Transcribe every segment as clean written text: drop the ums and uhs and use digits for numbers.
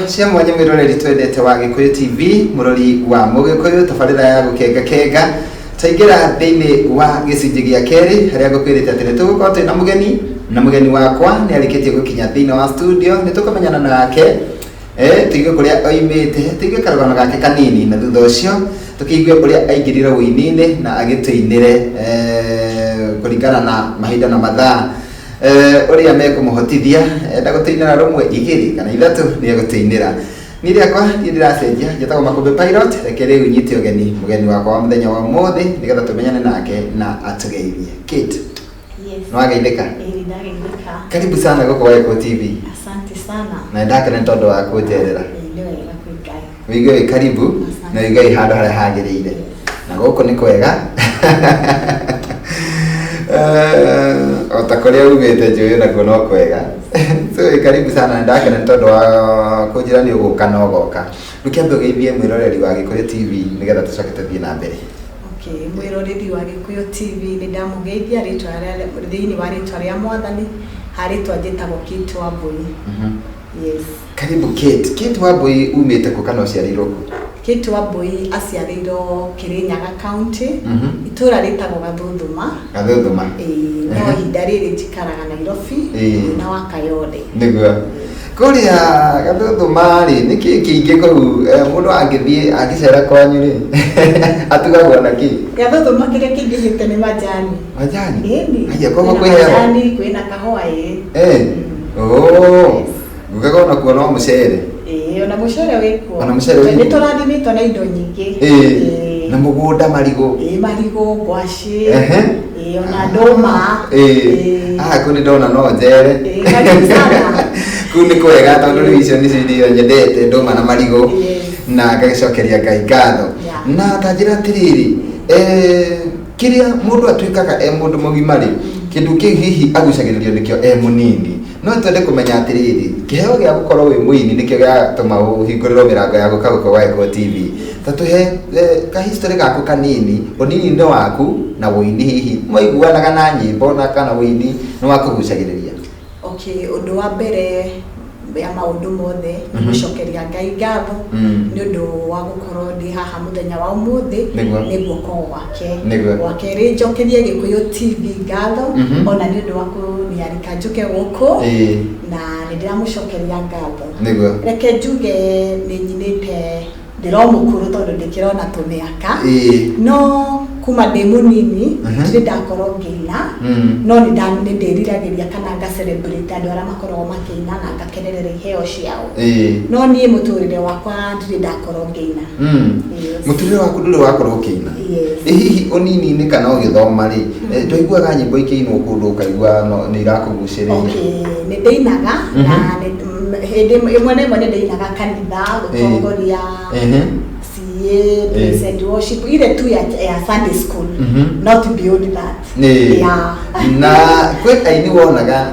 cia mwanya mwiroreri twendete wa Gikuyu TV murori wa Mugikuyu tabarira ya gukenga kenga taigera thiini wa gicunji gia keri haria ngukwirite ati nitugukorwo twina mugeni wakwa ni arikitie gukinya thiini wa studio nitukumenyana nake tuigue kuria oimite tuigue karugano gake kanini na thutha ucio tukiigue kuria aingirire uini-ini na agituinire kuringana na mahinda na mathaa uria mekumuhotithia ndagutuinira rumwe igiri kana ithatu ni agutuinira ni riakwa ndiracenjia njetago Makumbi Pilot reke riu nyite mugeni wakwa wa muthenya wa muthi nigetha tumenyane nake na atugeithie Kate. Yes. Nwageithika? Ndageithika. Karibu sana guku wa Gikuyu TV. Asante sana. Na ndakena tondu wa kunjerera. Ndio wega kwikai. Wigue karibu na wigue handu haria hagiriire. Na guku ni kwega. Otakoria umete njuĩ nakuo no kwega. So karibu sana ndakena tondu wa kunjira ni uguka na ugoka. Rukiambe ugeithie mwiroreri wa Gikuyu TV nigetha tucoke tuthie na mbere. Okay, mwiroreri wa Gikuyu TV ni ndamugeithia ritwa ria thiini wa ritwa ria Mwathani haritwa njitagwo Kate Wambui. Yes. Karibu Kate. Kate Wambui umete ku kana uciarirwo ku? Kate Wambui aciarirwo Kirinyaga County. Itura ritagwo Gathuthuma. Gathuthuma. No ihinda riri njikaraga Nairobi na wa Kayole. Niguo. Kuria Gathuthuma ri niki kiingi kuu mundu angithie agicera kwanyu ri atugagwo na ki Gathuthuma kiria kingihite ni majani. Majani? Aya kogo kwihera majani kwina kahua ngugaga ona kuona mucere ona mucere wikuo ona mucere wikuo ni turathimitwo na indo nyingi na mugunda marigo marigo ngwaci ona nduma kuni ndona no njere kuni kwega tondu riu icio nicio ndio nyendete nduma na marigo na ngagicokeria Ngai ngatho na tanjira atiriri kiria mundu atuikaga mundu mugima ri kindu kiu hihi agucagiririo nikio munini no twende kumenya atiriri kiheo gia gukorwo wi muini nikio giatuma uhingurirwo mirango ya guka guko wa Gikuyu TV tatuhe ka history gaku kanini unini ndo waku na wuini hihi mwaiguanaga na nyimbo na kana wuini no wakugucagiriria. Okay, undu wa mbere ya maundu mothe gucokeria Ngai ngatho ni undu wa gukorwo ndi haha muthenya wa umuthi niguo ko gwake ri njokerie Gikuyu TV ngatho ona ni undu wa kuniarika njuke guku na ni ndiramucokeria ngatho reke njuge ni nyinite ndiromukuru tondu ndikirona tumiaka no kuma ndi munini ndiri ndakorwo ngiina no ni ndiriragiria kana nga celebrate andu aria makoragwo makiina na ngakenerera iheo ciao no nie muturire wakwa ndiri ndakorwo ngiina muturire waku nduri wakorwo ukiina hihi unini ni kana ugithoma ri ndwaiguaga nyimbo ikiinwo kundu ukaigua ni irakuguciriria? Okay, ni ndinaga na hindi imwe na imwe ni ndinaga kanitha gutongoria present worship ile tu ya Sunday school not beyond that. Na kwe aini wonaga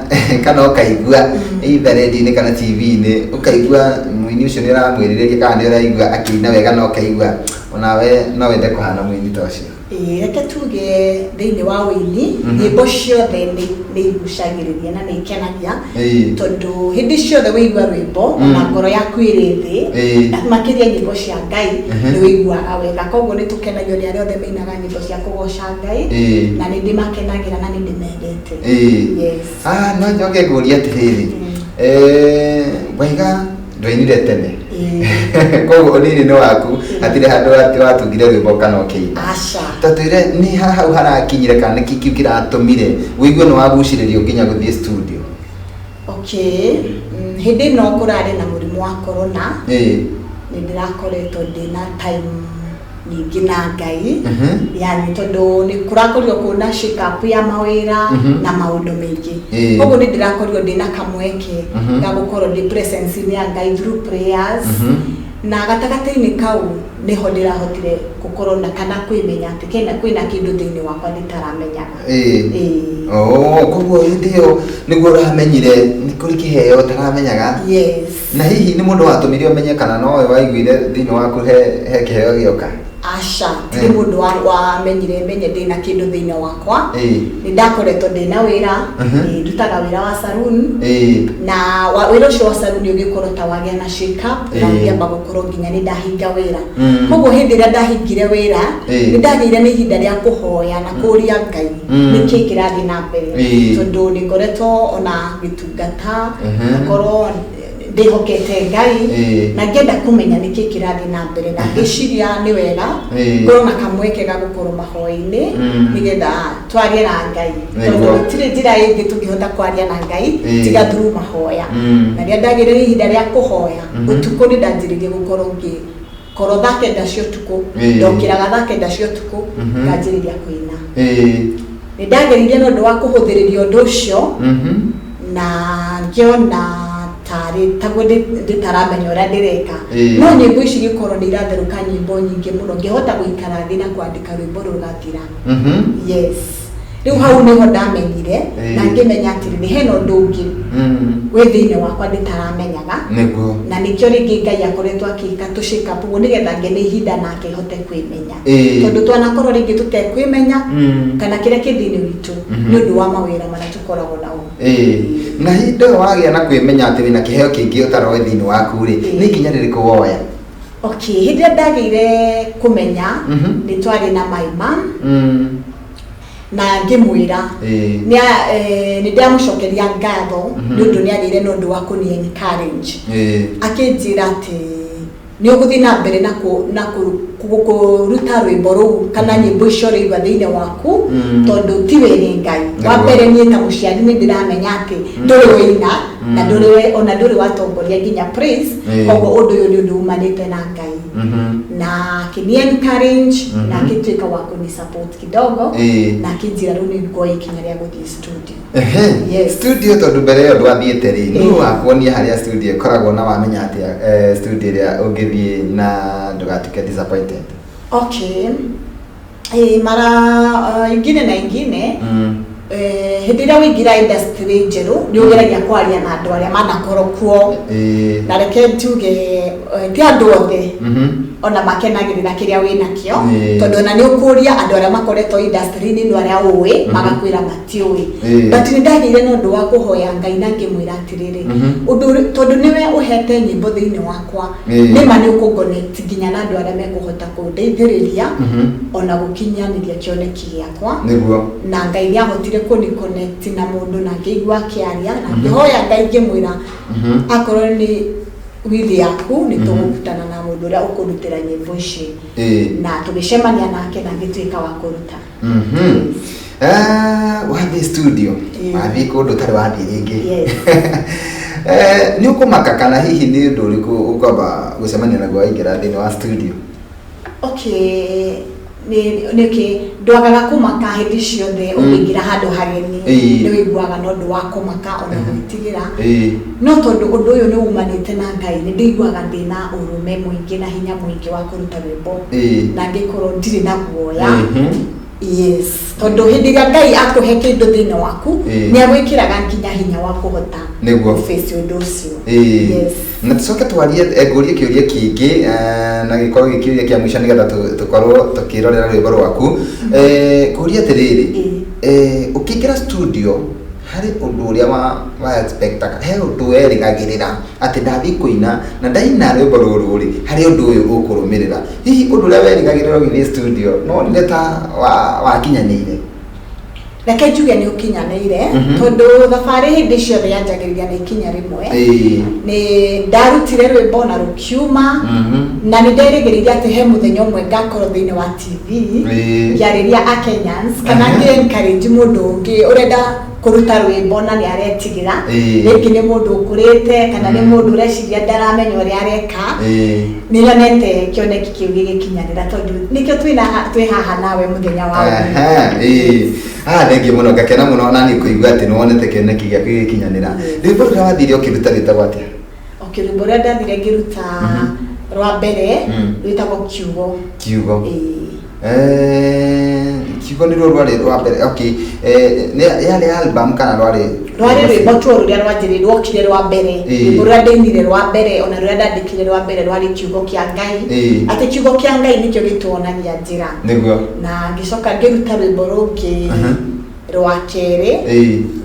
kana ukaigua either radio-ini kana TV-ini ukaigua muini ucio ni aramwiriria kana ni uraigua akiina wega na ukaigua onawe no wende kuhana muini ta ucio? Reke tuge thiini wa wini nyimbo ciothe ni igucagiriria na ni ikenagia tondu hindi ciothe wigua rwimbo na ngoro yaku iri thi makiria nyimbo cia Ngai ni wiguaga wega koguo ni tukenagio ni aria othe meinaga nyimbo cia kugoca Ngai na ni ndimakenagira na ni ndimendete. No njoke nguria atiriri waiga ndwainire tene koguo unini ni waku atire handu ati watungire rwimbo kana ukiina tatwire ni haha harakinyire kana kikiu kiratumire wigue no waguciririo nginya guthie studio? Okay, hindi no kurari na murimu wa corona ni ndirakoretwo ndina time nyingi na Ngai yani tondu ni kurakorirwo kuna shake up ya mawira na maundu maingi koguo ni ndirakorirwo ndina kamweke ga gukorwo ndi presence ni ya Ngai through prayers na gatagati-ini kau niho ndirahotire gukorwo na kana kwimenya ati kwina kindu thiini wakwa nditaramenyaga. Koguo ndio niguo uramenyire ni kuri kiheo taramenyaga? Yes. Na hihi ni mundu watumire umenye kana no waiguire thiini waku he kiheo gioka? Asha tiri mundu wa menyire menye ndina kindu thiine wakwa ni ndakoretwo ndina wira ndutaga wira wa saloon na wira ucio wa saloon ugikorwo ta wagea na shake up na ngiamba gukorwo nginya ni ndahinga wira koguo hindi ria ndahingire wira ni ndageire ni ihinda ria kuhoya na kuria Ngai niki kirathi na mbere tondu ni ngoretwo ona gitungata ngorwo ndihokete Ngai na ngenda kumenya niki kirathi na mbere na ngiciria ni wega ngorwo kamweke ga gukorwo mahoya-ini nigetha twarie na Ngai tondu tire njira ingi tungihota kwaria na Ngai tiga through mahoya na ria ndagire ihinda ria kuhoya utuku ni ndanjiririe gukorwo korwo thake ndacio tuku ndokiraga thake ndacio tuku nganjiriria kuina ni ndageririe no ndo wa kuhuthiriria undu ucio na ngiona tari tago nditaramenya uria ndireka no nyimbo ici gikorwo ni iratheruka nyimbo nyingi muno ngihota guikara thina kwandika rwimbo rugathira yes riu hau niho ndamenyire na ngimenya atiri ni heno ndungi we thiine wakwa nditaramenyaga na nikio ringi Ngai akoretwo akika tushika pugo nigetha ngene ihinda nake hote kwimenya tondu twanakorwo ringi tutekwimenya kana kiria kithiini witu ni undu wa mawira maria tukoragwo nao na hinda wagia na kwimenya ati wina kiheo kingi utaroe thiini waku ri ni kinya ririko woya okay hinda ndagire kumenya ni twari na my mom na ngimwira ni ndamucokeria ngatho ni undu ni agire no ndu wa kuni encourage akinjira ati ni uguthi na mbere na kuruta rwimbo ruu kana nyimbo icio riigua thiine waku tondu ti wiri Ngai wa mbere ni ta muciari ni ndiramenya ati nduri wina na nduri watongoria nginya praise koguo undu uyu ni undu umanite na Ngai na kini encourage na kitwika wa kuni support kidogo na kinjira riu ni ngoi kinya ria guthii studio studio tondu mbere yo ndwathiite ri ni wakuonia haria studio koragwo na wamenya ati studio ria ungithii na ndugatuke disappointed okay mara ingine na ingine hindi ria wingira industry njeru ni ugeragia kwaria na andu aria manakorwo kuo na reke tuge ti andu othe ona makenagirira kiria winakio tondu ona ni ukuria andu aria makoretwo industry ni ndu aria uwi magakwira matiui but ni ndagire no ndu wa kuhoya Ngai na ngimwira atiriri undu tondu niwe uhete nyimbo thiini wakwa ni mani ukungonnect nginya na andu aria mekuhota kundeithiriria ona gukinyaniria kioneki giakwa niguo na Ngai ni ahotire kuni connect na mundu na ngigwa kiaria na ngihoya Ngai ngimwira akorwo ni wili yaku ni tugukutana na mundu uria ukurutira nyimbo ici na tugicemania nake na ngitwika wa kuruta wathi studio wathi kundu tari wathi ringi ni ukumaka kana hihi ni undu uriku ukamba gucemania naguo waingira thiini wa studio okay niki ndwagaga kumaka hindi ciothe ukingira handu hageni ni wiguaga no ndu wa kumaka ona gwitigira no tondu undu uyu ni umanite na Ngai ni ndiguaga ndina urume mwingi na hinya mwingi wa kuruta rwimbo na ngikorwo ndiri na guoya yes tondu hindi ria Ngai akuhe kindu thiini waku ni agwikiraga nginya hinya wa kuhota niguo face undu ucio yes na tucoke twarie ngurie kiuria kingi na gikorwo gikiuria kia mwisho nigetha tukorwo tukirorera rwimbo rwaku kuria atiriri ukingira studio hari undu uria wa expectaka he undu werigagirira ati ndathi kuina na ndaina rwimbo ruru ri hari undu uyu ukurumirira hihi undu uria werigagirira ugithi studio no ndeta wakinyanire reke njuge ni ukinyanire tondu thabari hindi ciothe yanjagiriria na ikinya rimwe ni ndarutire rwimbo na rukiuma na ni nderigiriria ati he muthenya umwe ngakorwo thiini wa TV ngiariria Kenyans kana ngi-encourage mundu ungi urenda kuruta rwimbo na ni aretigira ringi ni mundu ukurite kana ni mundu ureciria ndaramenya uria areka ni yonete kioneki kiu gikinyanira tondu nikio twi haha nawe muthenya wa thengi muno ngakena muno na ni kuigua ati no wonete kioneki giaku gikinyanira rwimbo ruria wathire ukiruta ritagwo atia rwimbo ruria ndathire ngiruta rwa mbere rwitagwo kiugo kiugo ni rwari rwa mbere okay ne yale album kana rwari rwimbo tu ruria rwanjirirwo kire rwa mbere ruria ndinire rwa mbere ona ruria ndandikire rwa mbere rwari kiugo kia Ngai ati kiugo kia Ngai nikyo gituonagia njira niguo na ngicoka ngiruta rwimbo rungi rwa kere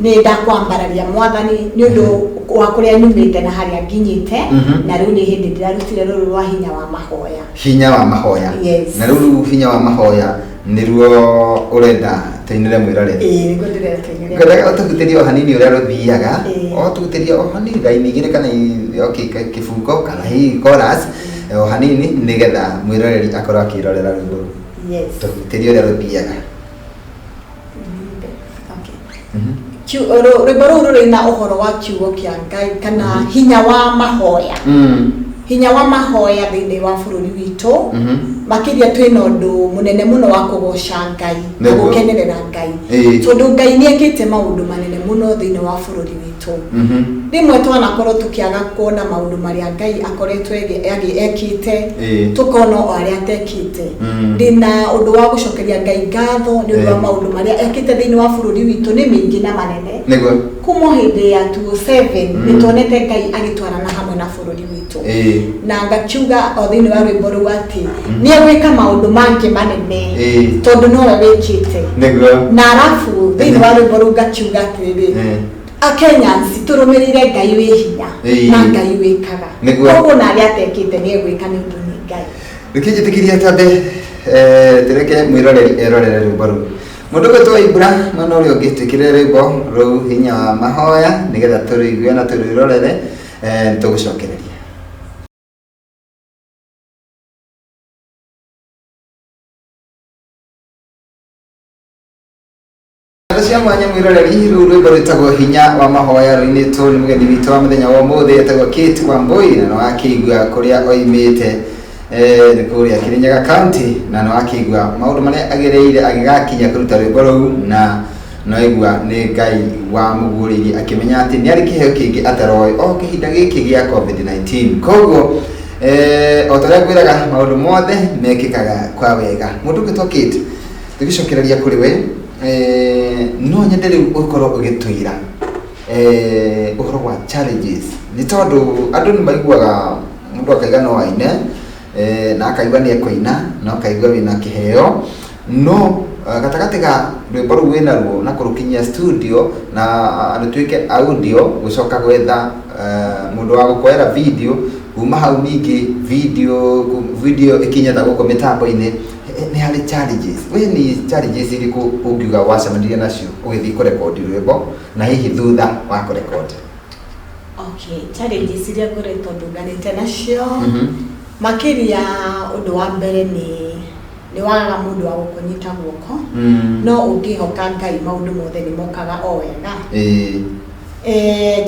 ni ndakwambararia mwathani ni undu wa kuria nyumite na haria nginyite na riu ni hindi ndirarutire ruru rwa hinya wa mahoya na riu hinya wa mahoya niruo urenda teinire mwirore niguo ndirenda teinire ngenda utugutiria o hanini uria ruthiaga o tugutiria o hanini gainigire kana okay kifungo kana hi chorus o hanini nigetha mwiroreri akorwo akirorera rwimbo tugutiria uria ruthiaga rwimbo rũu rũrĩ na ũhoro wa kiugo kĩa Ngai kana hinya wa mahoya hinya wa mahoya thĩinĩ wa bũrũri witũ makĩria twĩna ũndũ mũnene mũno wa kũgoca Ngai na gũkenerera Ngai tondũ Ngai nĩ ekĩte maũndũ manene mũno thĩinĩ wa bũrũri witũ rĩmwe twanakorwo tũkĩaga kuona maũndũ marĩa Ngai akoretwo ekĩte tũkona o arĩa atekĩte ndĩna ũndũ wa gũcokeria Ngai ngatho nĩ ũndũ wa maũndũ marĩa ekĩte thĩinĩ wa bũrũri witũ nĩ maingĩ na manene kuma hĩndĩ ya 2007 nĩ tuonete Ngai agĩtwarana hamwe na bũrũri witũ na ngakiuga o thĩinĩ wa rwĩmbo rũu atĩ nĩ egwĩka maũndũ mangĩ manene tondũ nowe wĩkĩte na arabu thĩinĩ wa rwĩmbo rũu ngakiuga atĩrĩrĩ Akenyans tũrũmĩrĩre Ngai wĩ hinya na Ngai wĩkaga koguo na arĩa atekĩte nĩ egwĩka nĩ ũndũ nĩ Ngai rĩkĩnjĩtĩkĩria tambe tũreke mwĩroreri erorere rwĩmbo rũu mũndũ gwĩtwo Ibra mwena ũrĩa ũngĩ twĩkĩrĩre rwĩmbo rũu hinya wa mahoya nĩgetha tũrũigue na tũrũrorere tũgũcokereria cia mwanya mwiroreri rũu rwĩmbo rwĩtagwo hinya wa mahoya rũinĩtwo nĩ mũgeni witũ wa mũthenya wa ũmũthĩ etagwo Kate Wambui na nĩ wakĩigua kũrĩa oimĩte nĩ kũrĩa Kirinyaga County na nĩ wakĩigua maũndũ marĩa agereire agĩgakinya kũruta rwĩmbo rũu na noigua nĩ Ngai wa mũguũrĩirie akĩmenya atĩ nĩ arĩ kĩheo kĩngĩ ataroĩ o kĩhinda gĩkĩ gĩa COVID-19 koguo o ta ũrĩa ngwĩraga maũndũ mothe mekĩkaga kwa wega mũndũ ũgĩtwo Kate tũgĩcokereria kũrĩ we no nyende rĩu ũkorwo ũgĩtwĩra ũhoro wa challenges nĩ tondũ andũ nĩ maiguaga mũndũ akaiga no aine na akaigua nĩ ekũina no akaigua wĩna kĩheo no gatagatĩ ga rwĩmbo rũu wĩnaruo na kũrũkinyia studio na rũtuĩke audio gũcoka gwetha mũndũ wa gũkwoera video kuma hau ningĩ video ĩkinyata gũkũ mĩtambo-inĩ nĩ harĩ challenges we nĩ challenges irĩkũ ũngiuga wacemanirie nacio ũgĩthiĩ kũrekondi rwĩmbo na hihi thutha wa kũrekondi challenges iria ngoretwo ndũnganĩte nacio makĩria ũndũ wa mbere nĩ wagaga mũndũ wa gũkũnyita guoko no ũngĩhoka Ngai maũndũ mothe nĩ mokaga o wega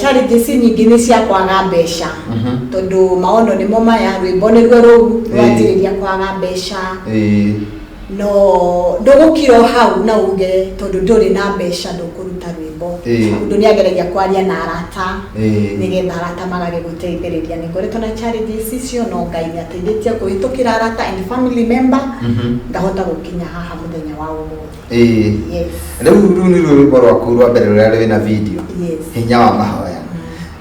challenges nyingĩ nĩ cia kwaga mbeca tondũ maono nĩmo maya rwĩmbo nĩruo rũu rwanjĩrĩria kwaga mbeca no ndũgũkira hau na uge tondũ ndũrĩ na mbeca ndũkũruta rwĩmbo mũndũ nĩ ageragia kwaria na arata nĩgetha arata magagĩgũteithĩrĩria nĩ ngoretwo na challenges icio no Ngai nĩ ateithĩtie kũhĩtũkĩra arata and family member ngahota gũkinya haha mũthenya wa ũmũthĩ rĩu nĩ rwĩmbo rwaku rwa mbere rũrĩa rwĩ na video hinya wa mahoya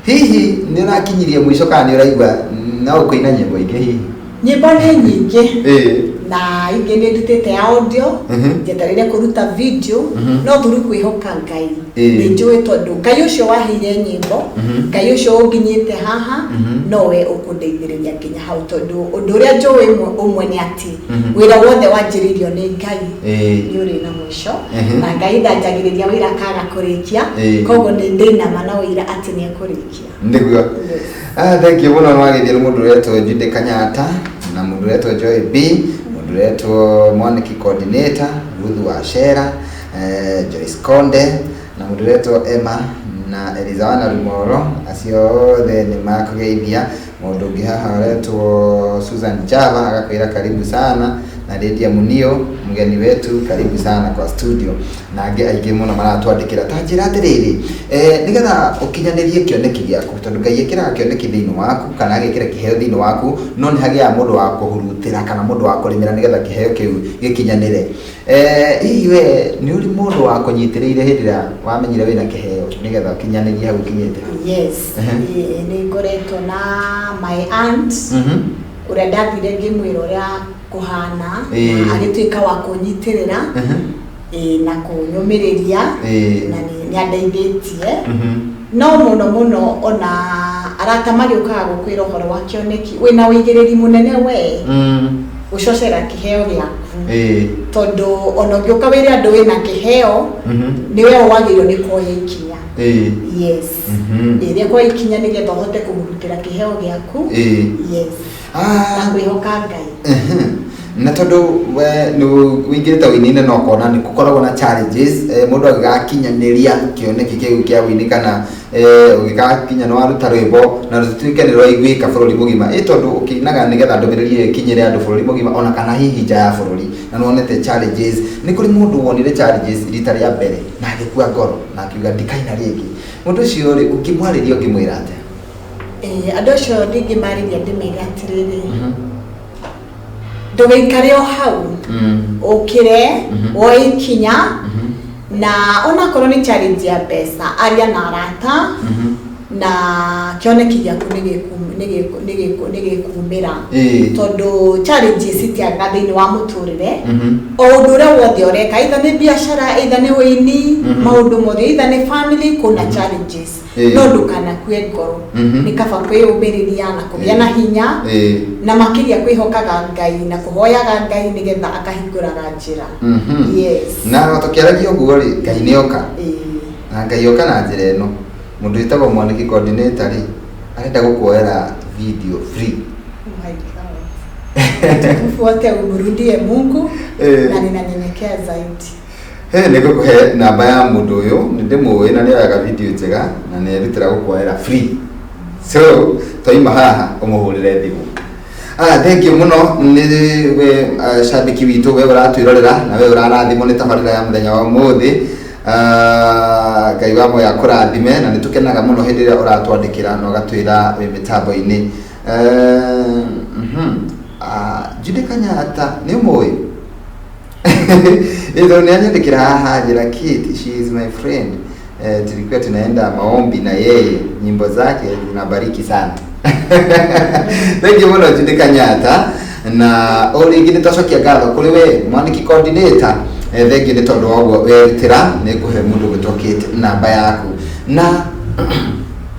hihi nĩ ũrakinyirie mũico kana nĩ ũraigua no ũkũina nyĩmbo ingĩ hihi nyĩmbo nĩ nyingĩ na ingĩ nĩ ndutĩte audio njetereire kũruta video no through kwĩhoka Ngai nĩ njũĩ tondũ Ngai ũcio waheire nyĩmbo Ngai ũcio ũnginyĩte haha nowe ũkũndeithĩrĩria nginya hau tondũ ũndũ ũrĩa njũĩ ũmwe nĩ atĩ wĩra wothe wanjĩrĩirio nĩ Ngai nĩ ũrĩ na mũico na Ngai ndanjagĩrĩria wĩra akaga kũrĩkia koguo nĩ ndĩnama na wĩra atĩ nĩ ekũrĩkia nĩguo thank you mũno nĩ wagĩthiĩ mũndũ ũretwo Jude Kanyata na mũndũ ũretwo Joy B mũndũ ũretwo Mwaniki coordinator Ruth Wachera Joyce Konde na mũndũ ũretwo Emma na Elizawana Rumoro acio othe nĩ makũgeithia mũndũ ũngĩ haha ũretwo Susan Java agakwĩra karibu sana na Lydia Munio mgeni wetu, karibu sana kwa studio, na aingĩ mũno maratwandĩkĩra ta njĩra atĩrĩrĩ nigetha ũkinyanĩrie kĩoneki gĩaku, tondũ Ngai ekĩraga kĩoneki thĩinĩ waku kana agĩkĩra kĩheo thĩinĩ waku, no nĩ hagĩaga mũndũ wa kũhurutĩra kana mũndũ wa kũrĩmĩra nigetha kĩheo kĩu gĩkinyanĩre. Hihi we nĩ ũrĩ mũndũ wa kũnyitĩrĩire hĩndĩ ĩrĩa wamenyire wĩna kĩheo nigetha ũkinyanĩrie hau ũkinyĩte? Yes, nĩ ngoretwo na my aunt ũrĩa ndathire ngĩmwĩra ũrĩa kũhana, agĩtuĩka wa kũnyitĩrĩra na kũnyũmĩrĩria na nĩ andeithĩtie. No mũno ona arata magĩũkaga gũkwĩra ũhoro wa kĩoneki, wĩna ũigĩrĩri mũnene we gũcocera kĩheo gĩaku, tondũ ona ũngĩũka wĩre andũ wĩna kĩheo nĩwe wagĩrĩirwo nĩ kuoya ikinya. Yes, rĩrĩa kuoya ikinya nĩgetha ũhote kũmũrutĩra kĩheo gĩaku. Yes, na kwĩhoka Ngai. Na tondũ we nĩ wĩingĩrĩte wĩini-inĩ no kona nĩ gũkoragwo na challenges, mũndũ agĩgakinyanĩria kĩoneki kĩu kĩa wĩini kana ũgĩgakinya nĩ waruta rwĩmbo na rũtuĩke nĩ rwaiguĩka bũrũri mũgima, tondũ ũkĩinaga nĩgetha ndũmĩrĩri ĩkinyĩre andũ bũrũri mũgima ona kana hihi nja ya bũrũri, na nĩ wonete challenges. Nĩ kũrĩ mũndũ wonire challenges rita rĩa mbere na agĩkua ngoro na akiuga ndikaina rĩngĩ, mũndũ ũcio rĩ ũkĩmwarĩria ũkĩmwĩra atĩa? Andũ acio ndingĩmarĩria ndĩmere atĩrĩrĩ, ndũgĩikare o hau, ũkĩre woe ikinya, na onakorwo nĩ challenge ya mbeca aria na arata na kĩoneki gĩaku nĩ gĩkumĩra, tondũ challenges citiaga thĩinĩ wa mũtũrĩre. O ũndũ ũrĩa wothe ũreka, either nĩ biacara, either nĩ wĩini, maũndũ mothe, either nĩ family, kuna challenges. No ndũkanakue ngoro, nĩ kaba kwĩyũmĩrĩria na kũgĩa na hinya, na makĩria kwĩhokaga Ngai na kũhoyaga Ngai nĩgetha akahingũraga njĩra. Yes, na tũkĩaragia ũguo rĩ, Ngai nĩ oka, na Ngai oka na njĩra ĩno. Mũndũ wĩtagwo Mwaniki coordinator rĩ arenda gũkuoera video free. Oh my God. Tufuate umrudie Mungu na ninanyenyekea zaidi. Nĩ ngũkũhe namba ya mũndũ ũyũ, nĩ ndĩmũĩ na nĩ oyaga video njega na nĩ erutĩra gũkuoera free. So toima haha ũmũhũrĩre thimũ. Thank you mũno nĩ we shabiki witũ, we ũratwĩrorera na we ũrarathimwo nĩ tabarĩra ya mũthenya wa ũmũthĩ. Ngai wa moya kũrathime na nĩ tũkenaga mũno hĩndĩ ĩrĩa ũratwandĩkĩra na ũgatwĩra wĩ mĩtambo-inĩ. Judy Kanyata nĩ ũmũĩ? Ndio nianyandikira haha njira Kate, she is my friend. Tulikuwa tunaenda maombi na yeye, nyimbo zake zinabariki sana. Thank you muno Judy Kanyata, na ũrĩngĩ nĩ twacokia ngatho kũrĩ we Mwaniki coordinator. Thank you nĩ tondũ wa ũguo werutĩra, nĩ kũhe mũndũ gũtokĩte namba yaku, na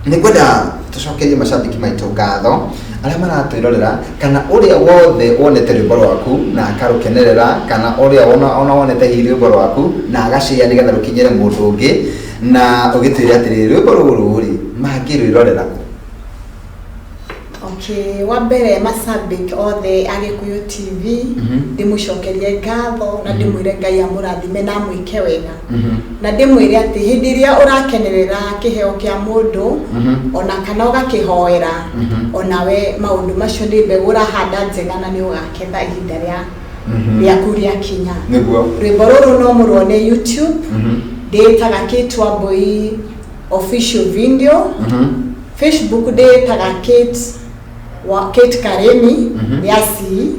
nĩ kwenda tũcokerie mashabiki maitũ ngatho arĩa maratwĩrorera, kana ũrĩa wothe wonete rwĩmbo rwaku na akarũkenerera, kana ũrĩa ona wonete hihi rwĩmbo rwaku na agashare nĩgetha rũkinyĩre mũndũ ũngĩ, na ũgĩtwĩra atĩrĩrĩ rwĩmbo rũrũ rĩ mangĩrwĩrorera. Okay, wa mbere mashabiki othe a Gĩkũyũ TV ndĩmũcokerie ngatho na ndĩmwĩre Ngai amũrathime na mwĩke wega, na ndĩmwĩre atĩ hĩndĩ ĩrĩa ũrakenerera kĩheo kĩa mũndũ ona kana ũgakĩhoera, ona we maũndũ macio nĩ mbegũ ũrahanda njega na nĩ ũgaketha ihinda rĩaku rĩakinya. Rwĩmbo rũrũ no mũrwone YouTube, ndĩtaga Kate Wambui official video, Facebook ndĩtaga Kate Karemi yasi,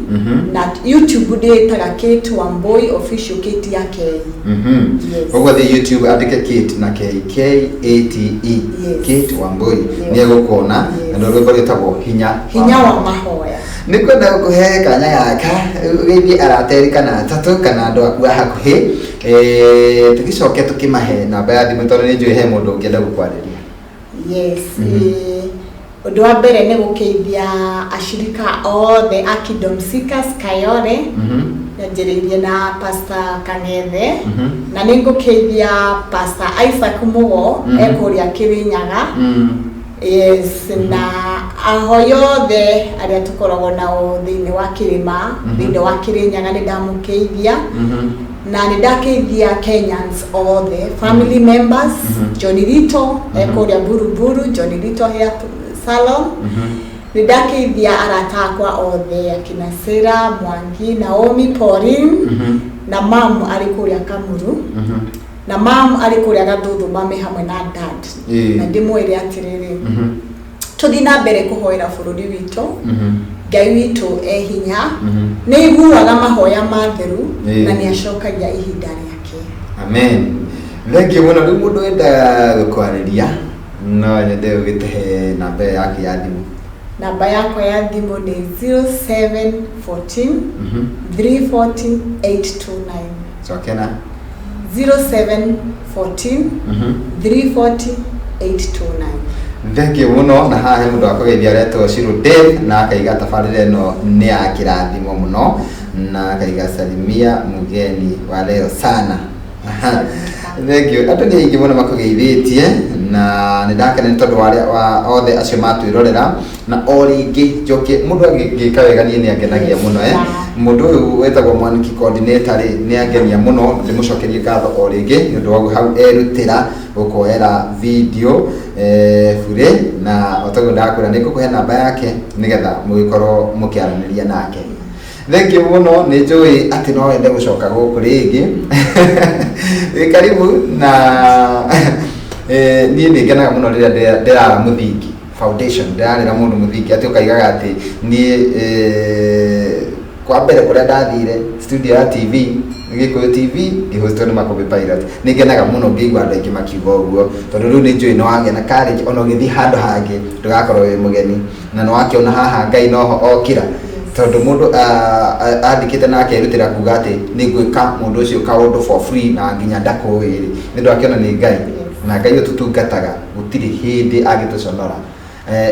na YouTube ndĩtaga Kate Wambui official Kate yake. Kwa the YouTube andike Kate na KATE, Kate Wambui nĩ egũkuona, na nĩ rwĩmbo rwĩtagwo hinya wa mahoya. Nĩ kwenda gũkũhe kanya gaka gĩthiĩ arateri kana atatũ kana andũ aku a hakuhĩ, tũgĩcoke tũkĩmahe namba ya thimũ tondũ nĩ njũĩ he mũndũ ũngĩenda gũkwarĩria. Yes, ũndũ wa mbere nĩ gũkeithia ashirika othe a Kingdom Seekers Kayole, nyanjĩrĩirie na Pastor Kang'ethe, na nĩ ngũkeithia Pastor Isaac Mugo ekũrĩa Kĩrĩnyaga. Yes, na ahoi othe arĩa tũkoragwo nao thĩinĩ wa kĩrĩma, thĩinĩ wa Kĩrĩnyaga nĩ ndamũkeithia, na nĩ ndakeithia Kenyans othe, family members, John Rito ekũrĩa Buruburu, John Rito hair salon, Nidakeithia arata akwa othe akina Sera, Mwangi, Naomi, Pauline na mamu ari kuria Kamuru na mamu ari kuria Gathuthu mame hamwe na dad na ndimwire atiriri tuthi na mbere kuhoera bururi witũ Ngai witũ hinya nĩ iguaga mahoya matheru na nĩ acokagia ihinda rĩake. Amen. Thank you muno. Rĩu mũndũ enda gũkwarĩria no nyende ũgĩtehe namba yake ya thimũ. Namba yakwa ya thimũ nĩ 0714 340 829. Cokena 0714 340 829. Thank you muno. Na haha mũndũ akũgeithia retwo Shiro Dave na akaiga tabarĩra ĩno nĩ ya kĩrathimo mũno na akaiga salimia mugeni wa leo sana. Thank you. Andũ nĩ aingĩ mũno makũgeithĩtie na nĩ ndakena nĩ tondũ wa othe acio matwĩrorera na o rĩngĩ njoke mũndũ angĩka wega niĩ nĩ angenagia mũno mũndũ ũyũ wetagwo Mwaniki coordinator nĩ angenia mũno ndĩmũcokerie ngatho o rĩngĩ nĩ ũndũ wa hau erutĩra gũkoera video bure na otago ndakwĩra nĩ ngũkũhe namba yake nĩgetha mũgĩkorwo mũkĩaranĩria nake. Thank you muno. Nĩ njũĩ atĩ no wende gũcoka gũkũ rĩngĩ karibu na niĩ nĩ ngenaga mũno rĩrĩa ndĩrara mũthingi foundation ndĩrarĩra mũndũ mũthingi atĩ ũkaigaga atĩ niĩ kwa mbere kũrĩa ndathire studio ya TV Gĩkũyũ TV ngĩhostwo nĩ Makombe Pilot nĩ ngenaga mũno ngĩigua andũ aingĩ makiuga ũguo tondũ rĩu nĩ njũĩ nĩ wagĩa na courage ona ũgĩthiĩ handũ hangĩ ndũgakorwo wĩ mũgeni na nĩ wakĩona haha Ngai noho okĩra tondũ mũndũ andĩkĩte na akerutĩra kuga atĩ nĩ ngwĩka mũndũ ũcio kaũndũ for free na nginya ndakũĩ nĩ ndũ akĩona nĩ Ngai na Ngai ũtũtungataga gũtirĩ hĩndĩ agĩtũconora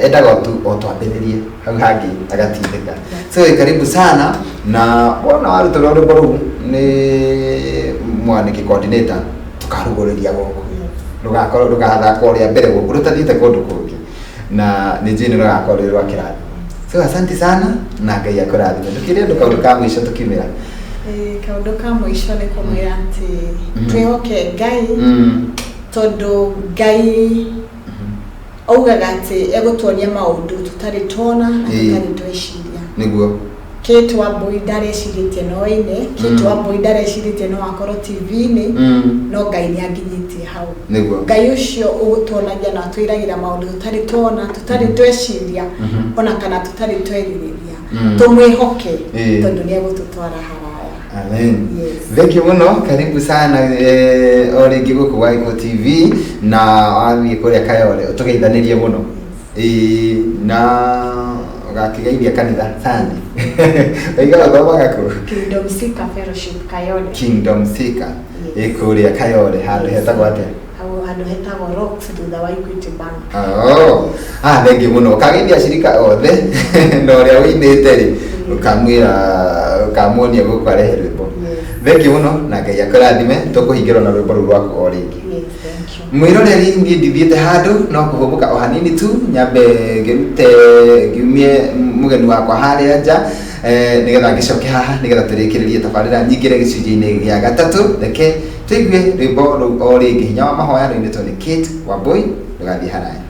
endaga tu o twambĩrĩrie hau hangĩ agatindĩka. So karibu sana na wona waruta rwĩmbo rũu nĩ Mwaniki coordinator tukarugũrĩria gũkũ ndũgathaka ũrĩa mbere gũkũ rũtathiĩte kũndũ kũngĩ na nĩ njĩni rũgakorwo rwĩ rwa kĩrathimo. So asante sana na Ngai akũrathime. Ndũkĩrĩ ndũ kaũndũ ka mũico tũkiumĩra. Kaũndũ ka mũico nĩ kũmwĩra atĩ twĩhoke Ngai tondũ Ngai augaga atĩ egũtuonia maũndũ tũtarĩ tuona na tũtarĩ tweciria. Nĩguo Kate Wambui ndarecirĩtie noine Kate Wambui ndarecirĩtie no akorwo TV-inĩ no Ngai nĩ anginyĩtie hau. Ngai ũcio ũgũtuonagia na twĩragĩra maũndũ tũtarĩ tuona tũtarĩ tweciria ona kana tũtarĩ twerirĩria tũmwĩhoke tondũ nĩ egũtũtwara haraya. Amen. Thank you muno. Karibu sana o rĩngĩ gũkũ Gĩkũyũ TV na wathiĩ kũrĩa Kayole ũtũgeithanĩrie mũno na ũgakĩgeithia kanitha Sunday oiga ũthomaga kũ Kingdom Seeker Fellowship Kayole. Kingdom Seeker kũrĩa Kayole handũ hetagwo atĩa? Handũ hetagwo Rocks thutha wa Equity Bank. Thank you muno. Ũkageithia acirika othe na ũrĩa wĩinĩte rĩ ũkamuonia gũkũ arehe rwĩmbo. Thank you muno na Ngai akũrathime tũkũhingĩrwo na rwĩmbo rũu rwaku o rĩngĩ. Mwĩroreri niĩ ndithiĩte handũ no kũhũmũka o hanini tu nyambe ngiumie mũgeni wakwa harĩa nja nĩgetha ngĩcoke haha nĩgetha tũrĩkĩrĩrie tabarĩra nyingĩre gĩcunjĩ-inĩ gĩa gatatũ. Reke tũigue rwĩmbo rũu o rĩngĩ hinya wa mahoya rũinĩtwo nĩ Kate Wambui ndũgathiĩ haraya.